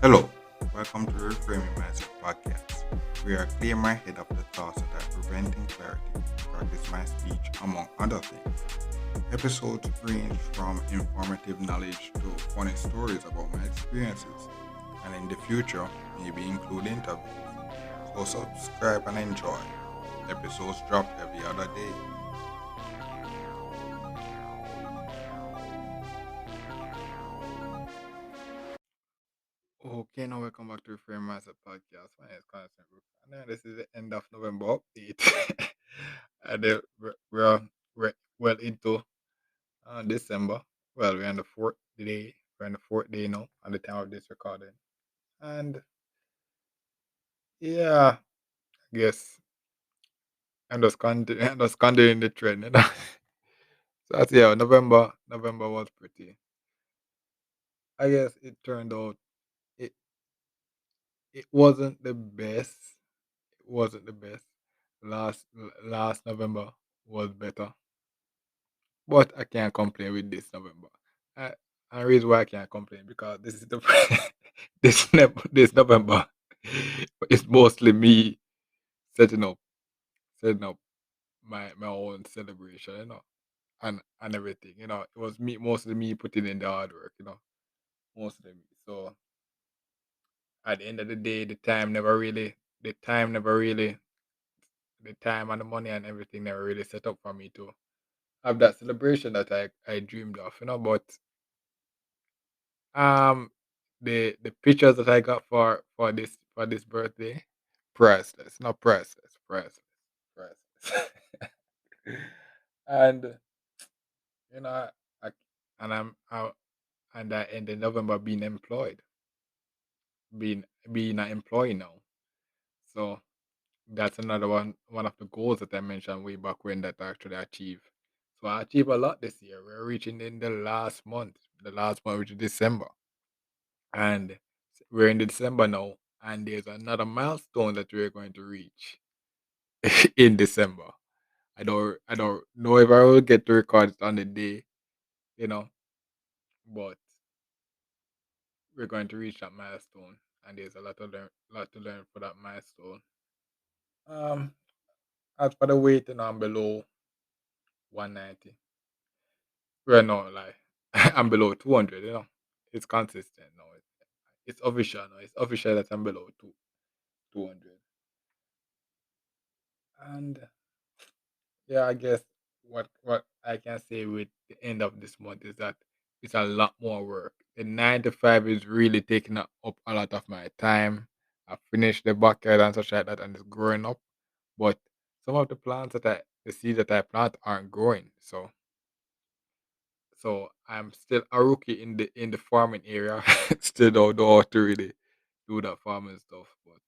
Hello, welcome to Reframing Mindset Podcast. We are clear my head of the thoughts that are preventing clarity, practice my speech, among other things. Episodes range from informative knowledge to funny stories about my experiences, and in the future, maybe include interviews. So subscribe and enjoy. Episodes drop every other day. Okay, now welcome back to Reframe Mindset Podcast. My name is Constant Brook. And this is the end of November update. and we're well into December. Well, we're on the fourth day. We're on the fourth day now at the time of this recording. And yeah, I guess I'm just continuing the trend. So that's yeah, November was pretty. I guess it turned out it it wasn't the best. It wasn't the best. Last November was better, but I can't complain with this November. I, and the reason why I can't complain because this is the this November. It's mostly me setting up setting up my own celebration, and everything. It was me mostly me putting in the hard work. Mostly me. So at the end of the day, the time and the money and everything never really set up for me to have that celebration that I dreamed of. But um the pictures that I got for this birthday, priceless, not priceless, priceless. and you know I, and I'm out and I ended November being employed, being an employee now. So that's another one of the goals that I mentioned way back when that I actually achieved. So I achieved a lot this year. We're reaching in the last month which is December. And we're in December now, and there's another milestone that we're going to reach in December. I don't know if I will get to record it on the day, you know, but we're going to reach that milestone, and there's a lot to learn for that milestone. Um, as for the weight, I'm below 190. Well, no, like I'm below 200. It's consistent now. It's official now. It's official that I'm below 200. And yeah, I guess what I can say with the end of this month is that it's a lot more work. The 9 to 5 is really taking up a lot of my time. I finished the backyard and such like that, and it's growing up. But some of the seeds that I plant aren't growing. So I'm still a rookie in the farming area. Still don't know how to really do that farming stuff. But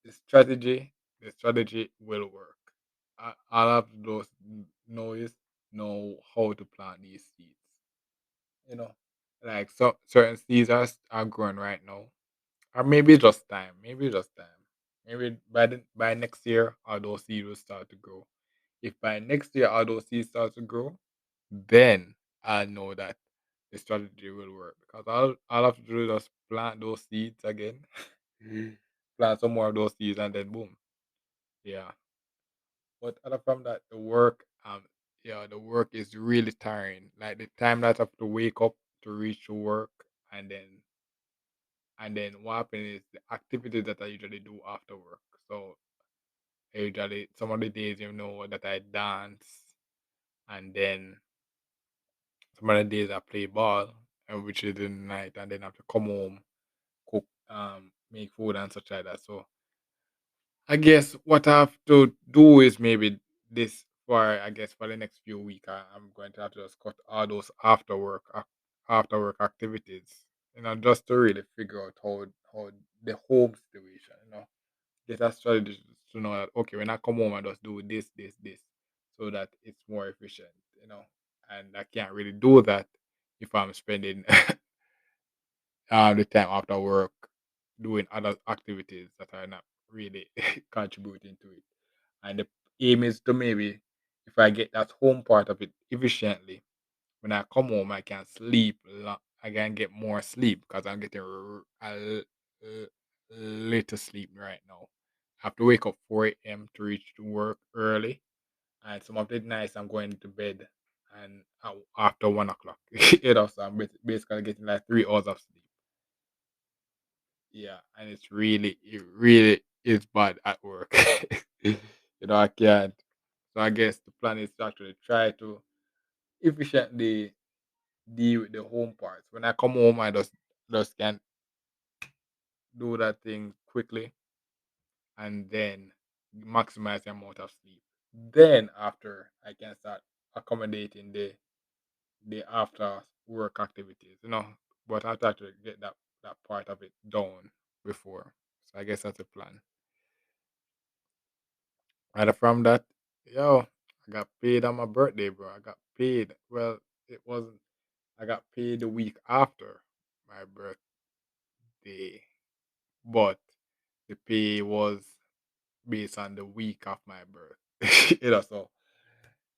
the strategy will work. All of those know is know how to plant these seeds. You know, like so certain seeds are growing right now, or maybe just time. Maybe just time. Maybe by next year, all those seeds will start to grow. If by next year all those seeds start to grow, then I know that the strategy will work because I'll have to do is just plant those seeds again, plant some more of those seeds, and then boom, yeah. But other from that, yeah, the work is really tiring. Like the time that I have to wake up to reach to work, and then what happens is the activities that I usually do after work. So I usually some of the days that I dance, and then some of the days I play ball, and which is in the night, and then I have to come home, cook, make food and such like that. So I guess what I have to do is maybe for the next few weeks, I'm going to have to just cut all those after work activities, just to really figure out how the home situation, get a strategy to know that okay, when I come home, I just do this, so that it's more efficient, and I can't really do that if I'm spending the time after work doing other activities that are not really contributing to it. And aim is to maybe if I get that home part of it efficiently, when I come home, I can sleep. I can get more sleep because I'm getting little sleep right now. I have to wake up 4 a.m. to reach to work early, and some of the nights I'm going to bed and after 1 o'clock. So I'm basically getting like 3 hours of sleep. Yeah, and it really is bad at work. I can't. So I guess the plan is to actually try to efficiently deal with the home parts. When I come home, I just can do that thing quickly and then maximize the amount of sleep. Then after I can start accommodating the after work activities. But I have to actually get that part of it done before. So I guess that's the plan. And from that, yo, I got paid on my birthday, bro. I got paid. Well, it wasn't. I got paid the week after my birthday, but the pay was based on the week of my birth. So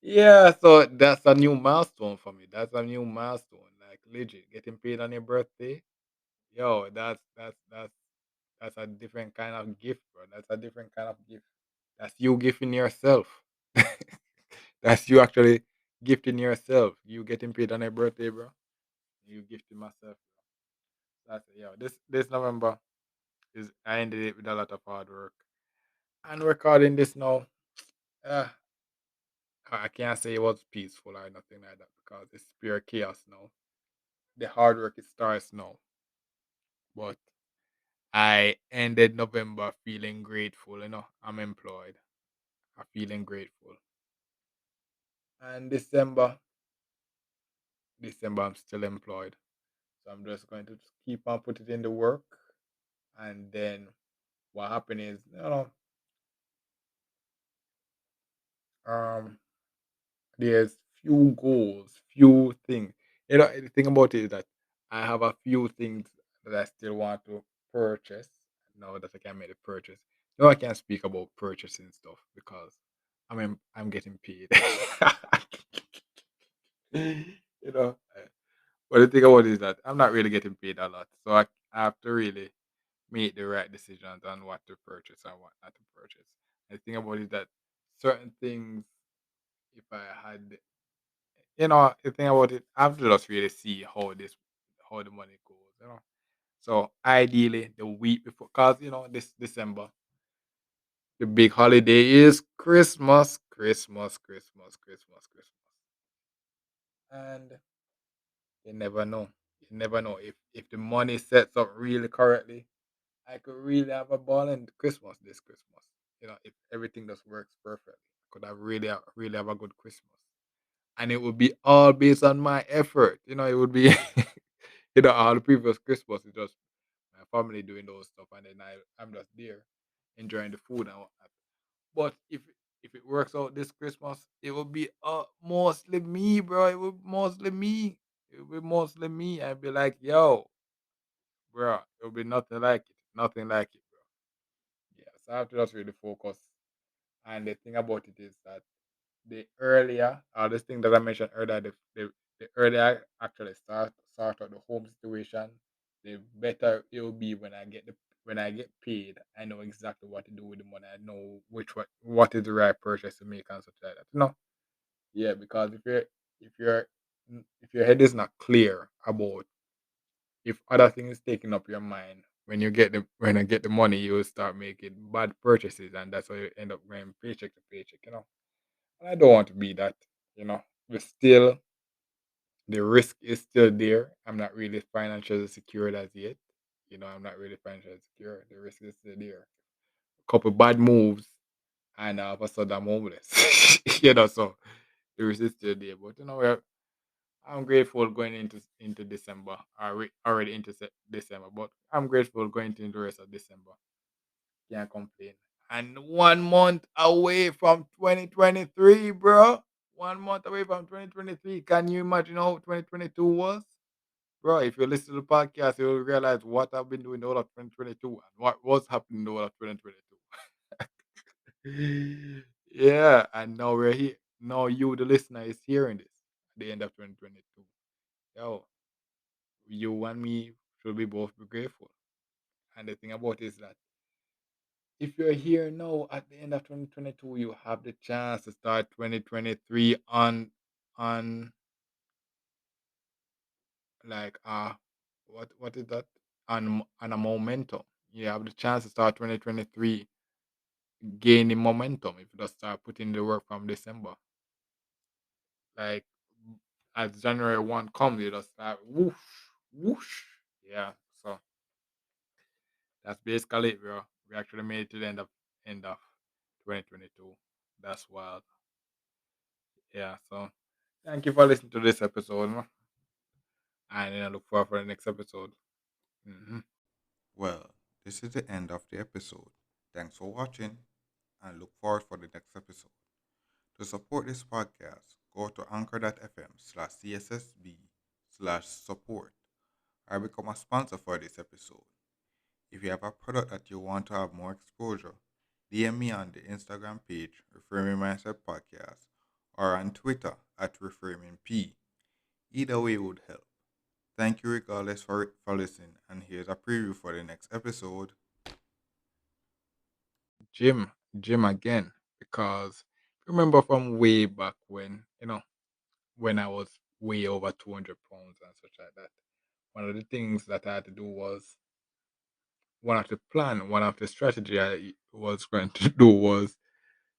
yeah, so that's a new milestone for me. That's a new milestone. Like legit, getting paid on your birthday. Yo, that's a different kind of gift, bro. That's a different kind of gift. That's you gifting yourself. That's you actually gifting yourself. You getting paid on your birthday, bro. You gifting myself. That's it. Yo. This November is I ended it with a lot of hard work. And recording this now, uh, I can't say it was peaceful or nothing like that because it's pure chaos now. The hard work it starts now. But I ended November feeling grateful. I'm employed. I'm feeling grateful. And December I'm still employed. So I'm just going to keep on putting in the work. And then what happened is, um, there's few goals, few things. The thing about it is that I have a few things that I still want to purchase now that I can make the purchase. No, I can't speak about purchasing stuff because I'm getting paid. you know. But the thing about it is that I'm not really getting paid a lot, so I have to really make the right decisions on what to purchase and what not to purchase. The thing about it is that certain things, if I had the thing about it, I have to just really see how the money goes. So ideally, the week before, cause this December, the big holiday is Christmas, Christmas, Christmas, Christmas, Christmas, and you never know. You never know if the money sets up really correctly. I could really have a ball in Christmas this Christmas. If everything just works perfectly, I could have really have a good Christmas. And it would be all based on my effort. It would be, all the previous Christmas is just my family doing those stuff, and then I'm just there enjoying the food and whatnot. But if it works out this Christmas, it will be mostly me, bro. It will be mostly me. It will be mostly me. I'd be like, yo, bro, it will be nothing like it. Nothing like it, bro. Yeah, so I have to just really focus. And the thing about it is that the earlier, this thing that I mentioned earlier, the earlier I actually start out the home situation, the better it will be when I get paid. I know exactly what to do with the money. I know what is the right purchase to make and such like that. Yeah, because if you're if your head is not clear about if other things taking up your mind, when you get the money, you will start making bad purchases, and that's why you end up going paycheck to paycheck. And I don't want to be that, you know. But still, the risk is still there. I'm not really financially secured as yet. I'm not really financially secure. The risk is still there. Couple bad moves, and all of a sudden I'm homeless. So the risk is still there. But I'm grateful going into December. Already into December, but I'm grateful going into the rest of December. Can't complain. And 1 month away from 2023, bro. 1 month away from 2023. Can you imagine how 2022 was? Bro, if you listen to the podcast, you'll realize what I've been doing the whole of 2022 and what was happening the whole of 2022. Yeah, and now we're here. Now you, the listener, is hearing this at the end of 2022. Yo, you and me should be both be grateful. And the thing about it is that if you're here now at the end of 2022, you have the chance to start 2023 on like what is that? On a momentum. You have the chance to start 2023 gaining momentum if you just start putting the work from December. Like as January 1 comes, you just start whoosh, whoosh. Yeah. So that's basically it, bro. We actually made it to the end of 2022. That's wild. Yeah. So thank you for listening to this episode, man. And I look forward for the next episode. Hmm. Well, this is the end of the episode. Thanks for watching and look forward for the next episode. To support this podcast, go to anchor.fm/cssb/support or become a sponsor for this episode. If you have a product that you want to have more exposure, DM me on the Instagram page, Reframing Mindset Podcast, or on Twitter at ReframingP. Either way would help. Thank you regardless for listening, and here's a preview for the next episode. Gym, gym again. Because remember from way back when, when I was way over 200 pounds and such like that. One of the things that I had to do was one of the strategy I was going to do was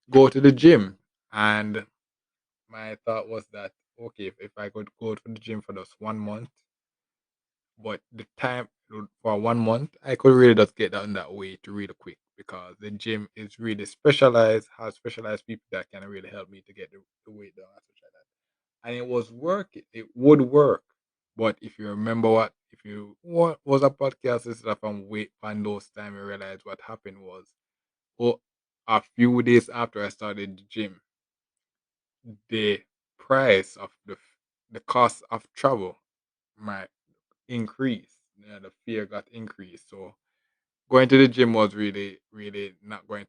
go to the gym. And my thought was that okay, if I could go to the gym for just 1 month, but the time for 1 month, I could really just get down that weight really quick because the gym is really specialized, has specialized people that can really help me to get the weight down and such like that. And it was working. It would work. But if you remember if you what was a podcast instead of from weight on those time, you realize what happened was, oh, a few days after I started the gym, the price of the cost of travel might increase. Yeah, the fear got increased. So going to the gym was really, really not going to